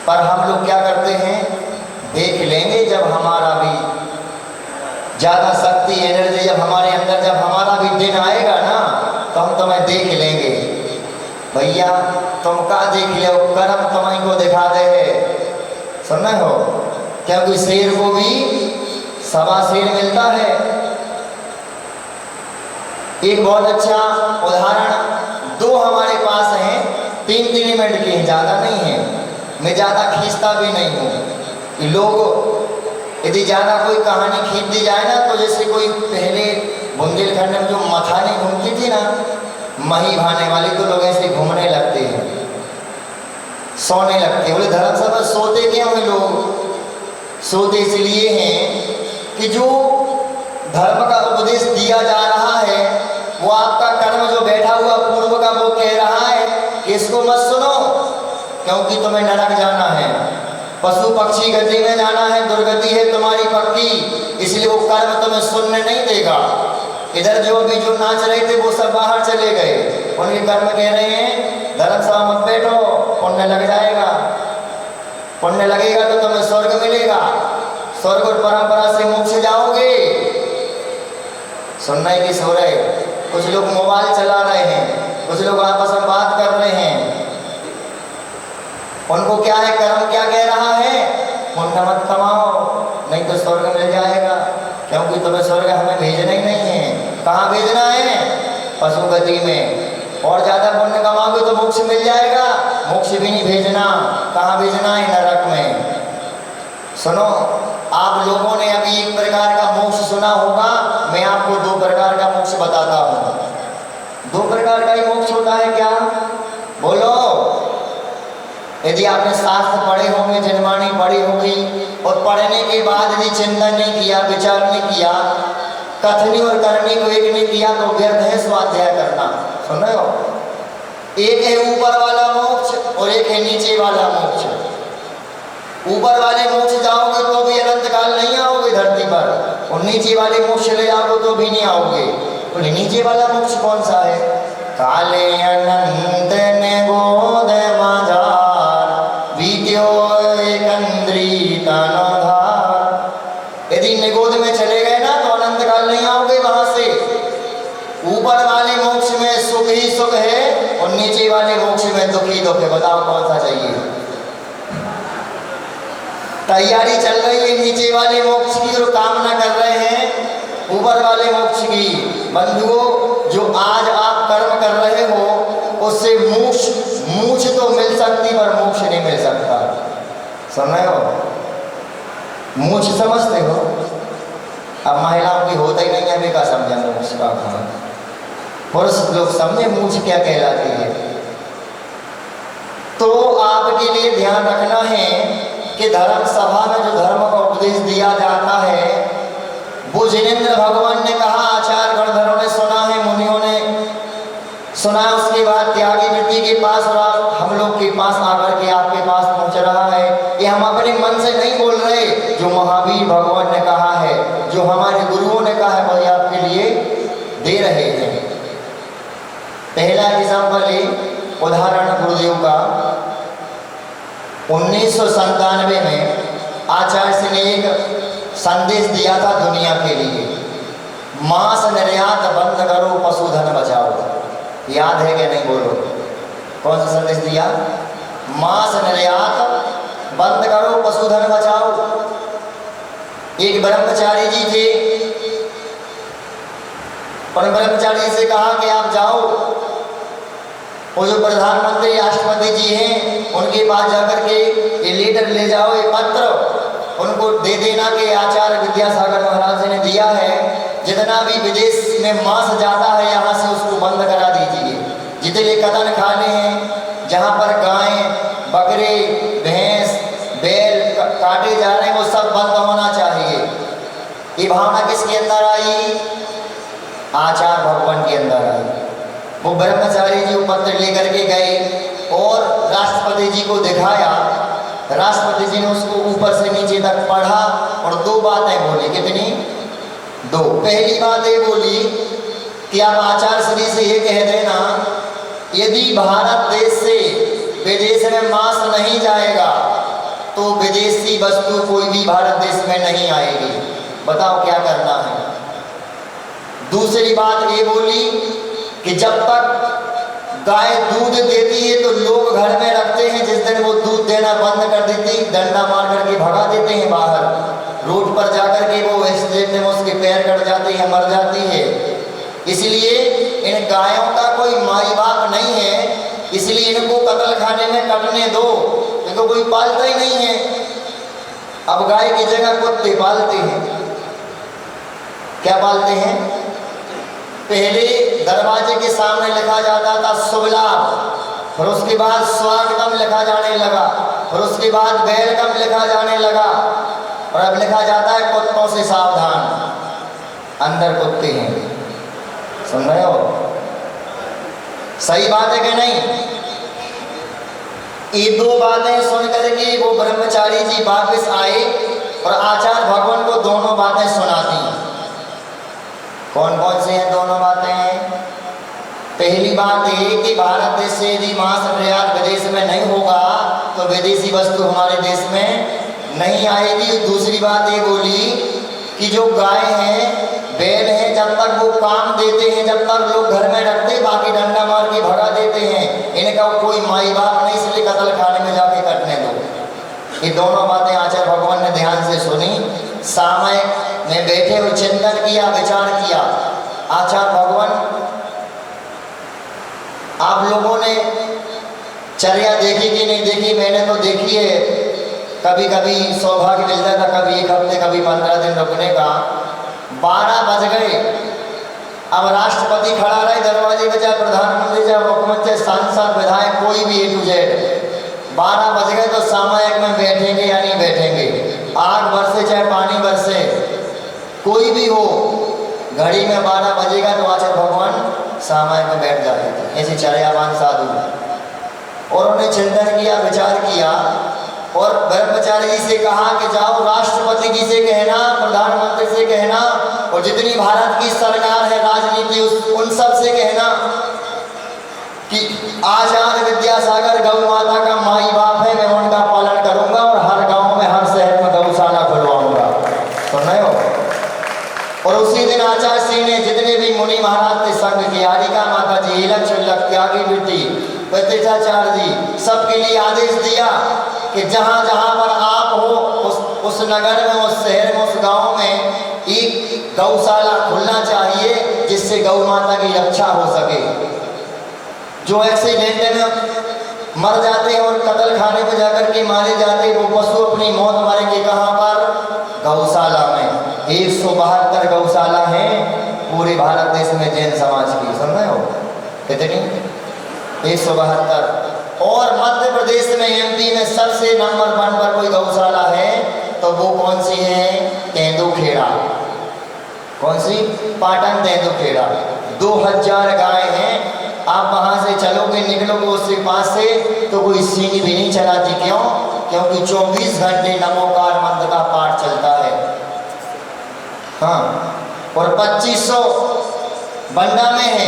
पर हम लोग क्या करते हैं? जब हमारा भी ज़्यादा शक्ति एनर्जी जब हमारे अंदर, जब हमारा भी दिन आएगा ना, तो हम तुम्हें देख लेंगे। भैया तुम का देख लो, कर्म तुम्हें को दिखा दे है। सुन रहे हो, क्योंकि शेर को भी सवा शेर मिलता है। एक बहुत अच्छा उदाहरण दो हमारे पास हैं, 3-3 मिनट के हैं, ज़्यादा नहीं है। मैं ज़्यादा खींचता भी नहीं हूँ। लोग यदि ज़्यादा कोई कहानी खींच दी जाए ना, तो जैसे कोई पहले बुंदेलखंड में जो मथानी घूमती थी ना, मही भाने वाली, तो लोग ऐसे घूमने लगते हैं, सोने लगते हैं। बोले धर्मसभा सोते क्यों हैं लोग? सोते इसलिए हैं कि जो धर्म का उपदेश दिया जा रहा है, वो आपका कर्म जो बैठा हुआ पूर्व का, वो कह रहा है कि इसको मत सुनो, क्योंकि तुम्हें नरक जाना है, पशु पक्षी गति में जाना है, दुर्गति है तुम्हारी पक्की, इसलिए वो कर्म तुम्हें सुनने नहीं देगा। इधर जो अभी जो नाच रहे थे वो सब बाहर चले गए, उनके कर्म कह रहे हैं धर्मसभा मत बैठो, पुण्य लग जाएगा, पुण्य लगेगा तो तुम्हें स्वर्ग मिलेगा, स्वर्ग और परंपरा से मोक्ष जाओगे। सुन रहे कि सो रहे? कुछ लोग मोबाइल चला रहे हैं, कुछ लोग आपस में बात कर रहे हैं। उनको क्या है, कर्म क्या कह रहा है? पुण्य मत कमाओ, नहीं तो स्वर्ग मिल जाएगा, क्योंकि तुम्हें स्वर्ग हमें भेजना ही नहीं है। कहाँ भेजना है? पशु गति में। और ज़्यादा पुण्य कमाओगे तो मोक्ष मिल जाएगा, मोक्ष भी नहीं भेजना। कहाँ भेजना है? नरक में। सुनो, आप लोगों ने अभी एक प्रकार का मोक्ष सुना होगा, मैं आपको 2 प्रकार का मोक्ष बताता हूँ। 2 प्रकार का ही मोक्ष होता है। क्या? बोलो। यदि आपने शास्त्र पढ़े होंगे, जनवाणी पढ़ी होगी, और पढ़ने के बाद यदि चिंतन नहीं किया, विचार नहीं किया, कथनी और करनी को एक नहीं किया, तो व्यर्थ है स्वाध्याय करना। सुन रहे हो? एक है ऊपर वाला मोक्ष और एक है नीचे वाला मोक्ष। ऊपर वाले मोक्ष जाओगे तो भी अनंत काल नहीं आओगे धरती पर, और नीचे वाले मोक्ष ले जाओगे तो भी नहीं आओगे। बोले नीचे वाला मोक्ष कौन सा है? काले अनंत ने गोद मजार बीत्यो एकंद्री तनोधार। यदि निगोद में चले गए ना, तो अनंत काल नहीं आओगे वहां से। ऊपर वाले मोक्ष में सुख ही सुख है, और नीचे वाले मोक्ष में दुख ही दुख है। बताओ कौन सा चाहिए? तैयारी चल रही है नीचे वाले मोक्ष की, और कामना कर रहे हैं ऊपर वाले मोक्ष की। बंधुओं, जो आज आप कर्म कर रहे हो, उससे मोक्ष तो मिल सकती, पर मोक्ष नहीं मिल सकता। समझ रहे हो? मोक्ष समझते हो? अब महिलाओं की होता ही नहीं है, अभी का समझा मोक्ष का। पुरुष लोग समझे मोक्ष क्या कहलाती है। तो आपके लिए ध्यान रखना है कि धर्म सभा में जो धर्म का उपदेश दिया जाता है, वो जिनेंद्र भगवान ने कहा, आचार्य गणधरों ने सुना है, मुनियों ने सुना, उसके बाद त्यागी वृत्ति के पास और हम लोग के पास आकर के आपके पास पहुंच रहा है। ये हम अपने मन से नहीं बोल रहे, जो महावीर भगवान ने कहा है, जो हमारे गुरुओं ने कहा है, वही आपके लिए दे रहे हैं। पहला एग्जाम्पल है, उदाहरण गुरुदेव का। 1997 में आचार्य से ने एक संदेश दिया था दुनिया के लिए, मांस निर्यात बंद करो, पशुधन बचाओ। याद है क्या? नहीं बोलो। कौन सा संदेश दिया? मांस निर्यात बंद करो, पशुधन बचाओ। एक ब्रह्मचारी जी थे, और ब्रह्मचारी से कहा कि आप जाओ, वो जो प्रधानमंत्री राष्ट्रपति जी हैं, उनके पास जाकर के ये लेटर ले जाओ, ये पत्र उनको दे देना कि आचार्य विद्यासागर महाराज जी ने दिया है, जितना भी विदेश में मांस जाता है यहाँ से उसको बंद करा दीजिए। जितने कतन खाने हैं, जहाँ पर गायें, बकरे, भैंस, बैल काटे जा रहे हैं, वो सब बंद होना चाहिए। ये भावना किसके अंदर आई? आचार्य भगवान के अंदर आई। वो ब्रह्मचारी जी पत्र लेकर के गए और राष्ट्रपति जी को दिखाया। राष्ट्रपति जी ने उसको ऊपर से नीचे तक पढ़ा और 2 बातें बोली। कितनी? 2। पहली बात ये बोली कि आप आचार्य श्री से ये कह देना, यदि भारत देश से विदेश में मांस नहीं जाएगा तो विदेशी वस्तु कोई भी भारत देश में नहीं आएगी। बताओ क्या करना है। दूसरी बात ये बोली कि जब तक गाय दूध देती है तो लोग घर में रखते हैं, जिस दिन वो दूध देना बंद कर देती डंडा मार करके भगा देते हैं बाहर, रोड पर जाकर के वो एक्सीडेंट में उसके पैर कट जाते हैं, मर जाती है। इसलिए इन गायों का कोई माई बाप नहीं है, इसलिए इनको कत्ल खाने में कटने दो, इनको कोई पालता ही नहीं है। अब गाय की जगह कुत्ते पालते हैं। क्या पालते हैं? पहले दरवाजे के सामने लिखा जाता था शुभ लाभ, फिर उसके बाद स्वागतम लिखा जाने लगा, फिर उसके बाद वेलकम लिखा जाने लगा, और अब लिखा जाता है कुत्तों से सावधान, अंदर कुत्ते हैं। सुन रहे हो? सही बात है कि नहीं? ये दो बातें सुन करके वो ब्रह्मचारी जी वापस आए और आचार्य भगवान को दोनों बातें सुना दी। कौन कौन से हैं दोनों बातें? पहली बात ये कि भारत देश से यदि मांस निर्यात विदेश में नहीं होगा तो विदेशी वस्तु हमारे देश में नहीं आएगी। दूसरी बात ये बोली कि जो गाय हैं, बैल हैं, जब तक वो काम देते हैं, जब तक लोग घर में रखते, बाकी डंडा मार के भगा देते हैं, इनका कोई माई बाप नहीं, इसलिए कत्ल खाने में जाके कटने दो। ये दोनों बातें आचार्य भगवान ने ध्यान से सुनी, सामयिक में बैठे हुए चिंतन किया, विचार किया। आचार्य भगवान, आप लोगों ने चर्या देखी कि नहीं देखी? मैंने तो देखी है। कभी कभी सौभाग्य मिलता था, कभी एक हफ्ते, कभी 15 दिन रुकने का। 12 बज गए, अब राष्ट्रपति खड़ा रहे दरवाजे पे, चाहे प्रधानमंत्री, चाहे मुख्यमंत्री, सांसद, विधायक, कोई भी A to Z। 12 बज गए तो सामयिक में बैठेंगे या नहीं बैठेंगे? आग बरसे चाहे पानी बरसे, कोई भी हो, घड़ी में 12 बजेगा तो आचार्य भगवान सामयिक में बैठ जाते थे। ऐसे चर्यावान साधु, और उन्हें चिंतन किया, विचार किया, और ब्रह्मचारी जी से कहा कि जाओ राष्ट्रपति जी से कहना, प्रधानमंत्री से कहना, और जितनी भारत की सरकार है, राजनीति, उन सब से कहना कि आचार्य विद्यासागर गौ माता का माई बाप है, मैं उनका पालन करूंगा और हर गांव में, हर शहर में गौशाला खुलवाऊंगा। सुन रहे हो? और उसी दिन आचार्य सिंह ने जितने भी मुनि महाराज थे संघ के, हारिका माता जी, हिलक चुल्लक, त्यागी बेटी, प्रतिष्ठाचार्य जी, सबके लिए आदेश दिया कि जहाँ जहाँ पर आप हो, उस नगर में, उस शहर में, उस गांव में एक गौशाला खुलना चाहिए, जिससे गौ माता की रक्षा हो सके। जो एक्सीडेंट में मर जाते हैं और कत्ल खाने पर जाकर के मारे जाते हैं, वो पशु अपनी मौत मरेंगे कहाँ पर? गौशाला में। 172 गौशाला है पूरे भारत देश में जैन समाज की। सुन रहे हो? कितनी? 172। और मध्य प्रदेश में, MP में सबसे नंबर 1 पर कोई गौशाला है तो वो कौन सी है? तेंदुखेड़ा। कौन सी? पाटन तेंदुखेड़ा। 2000 गाय हैं। आप वहां से चलोगे, निकलोगे उसके पास से तो कोई सीढ़ी भी नहीं चलाती। क्यों? क्योंकि 24 घंटे नमोकार मंत्र का पाठ चलता है। हाँ, और 2500 बंडा में है।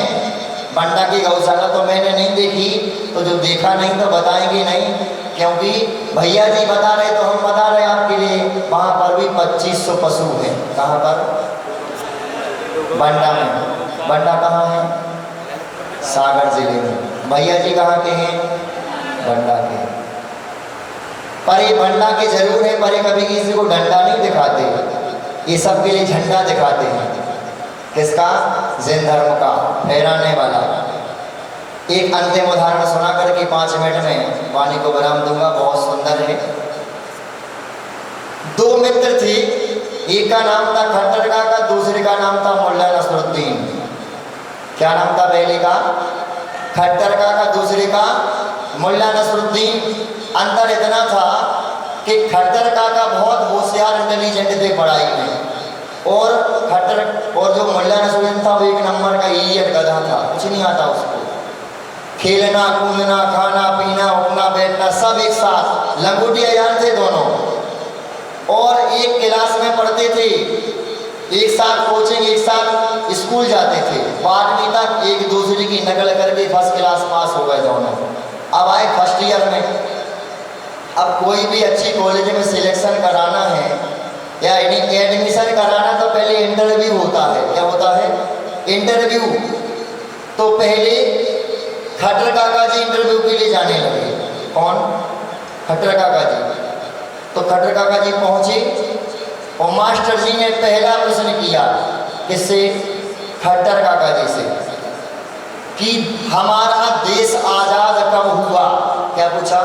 बंडा की गौशाला तो मैंने नहीं देखी, तो जो देखा नहीं तो बताएंगे नहीं, क्योंकि भैया जी बता रहे तो हम बता रहे आपके लिए। वहाँ पर भी 2500 पशु हैं। कहाँ पर? बंडा में। बंडा कहाँ है? सागर जिले में। भैया जी कहाँ के हैं? बंडा के। पर ये बंडा के जरूर है, पर ये कभी किसी को डंडा नहीं दिखाते, ये सबके लिए झंडा दिखाते हैं। किसका? जैन धर्म का, फहराने वाला। एक अंतिम उदाहरण सुना करके 5 मिनट में वाणी को विराम दूंगा, बहुत सुंदर है। 2 मित्र थे, एक का नाम था खट्टर काका, दूसरे का नाम था मुल्ला नसरुद्दीन। क्या नाम था पहले का? खट्टर काका, दूसरे का मुल्ला नसरुद्दीन। अंतर इतना था कि खट्टर काका बहुत होशियार, इंटेलिजेंट थे पढ़ाई में, और जो मुल्ला नसरुद्दीन था वो 1 नंबर का इडियट गधा था, कुछ नहीं आता उसको। खेलना, कूदना, खाना पीना, उठना बैठना सब एक साथ, लंगोटिया यार थे दोनों, और एक क्लास में पढ़ते थे, एक साथ कोचिंग, एक साथ स्कूल जाते थे। 12वीं तक एक दूसरे की नकल करके फर्स्ट क्लास पास हो गए दोनों। अब आए फर्स्ट ईयर में, अब कोई भी अच्छी कॉलेज में सिलेक्शन कराना है या एडमिशन कराना तो पहले इंटरव्यू होता है। क्या होता है? इंटरव्यू। तो पहले खट्टर काका जी इंटरव्यू के लिए जाने लगे। कौन? खट्टर काका जी। तो खट्टर काका जी पहुंचे और मास्टर जी ने पहला प्रश्न किया, किससे? खट्टर काका जी से, कि हमारा देश आज़ाद कब हुआ? क्या पूछा?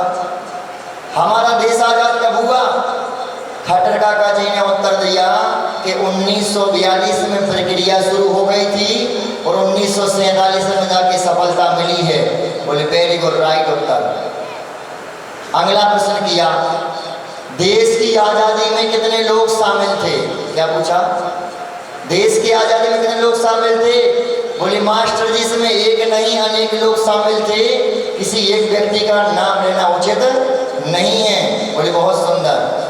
हमारा देश आज़ाद कब हुआ? खट्टर काका जी ने उत्तर दिया कि 1942 में प्रक्रिया शुरू हो गई थी और 1947 में जाके सफलता मिली है। बोले वेरी गुड, राइट उत्तर। अगला प्रश्न किया, देश की आज़ादी में कितने लोग शामिल थे? क्या पूछा? देश की आज़ादी में कितने लोग शामिल थे? बोले मास्टर जी, इसमें एक नहीं अनेक लोग शामिल थे, किसी एक व्यक्ति का नाम लेना उचित नहीं है। बोले बहुत सुंदर।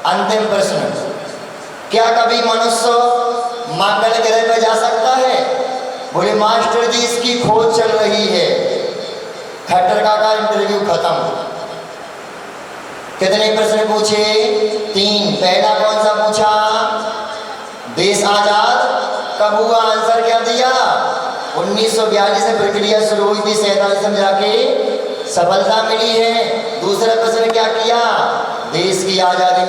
अंतिम प्रश्न, क्या कभी मनुष्य मंगल ग्रह पर जा सकता है? बोले मास्टर जी, इसकी खोज चल रही है। खट्टर काका इंटरव्यू खत्म। कितने प्रश्न पूछे? 3। पहला कौन सा पूछा? देश आजाद कब हुआ? आंसर क्या दिया? 1942 में प्रक्रिया शुरू हुई थी, 47 में जाके सफलता मिली है। दूसरा प्रश्न क्या किया? देश की आजादी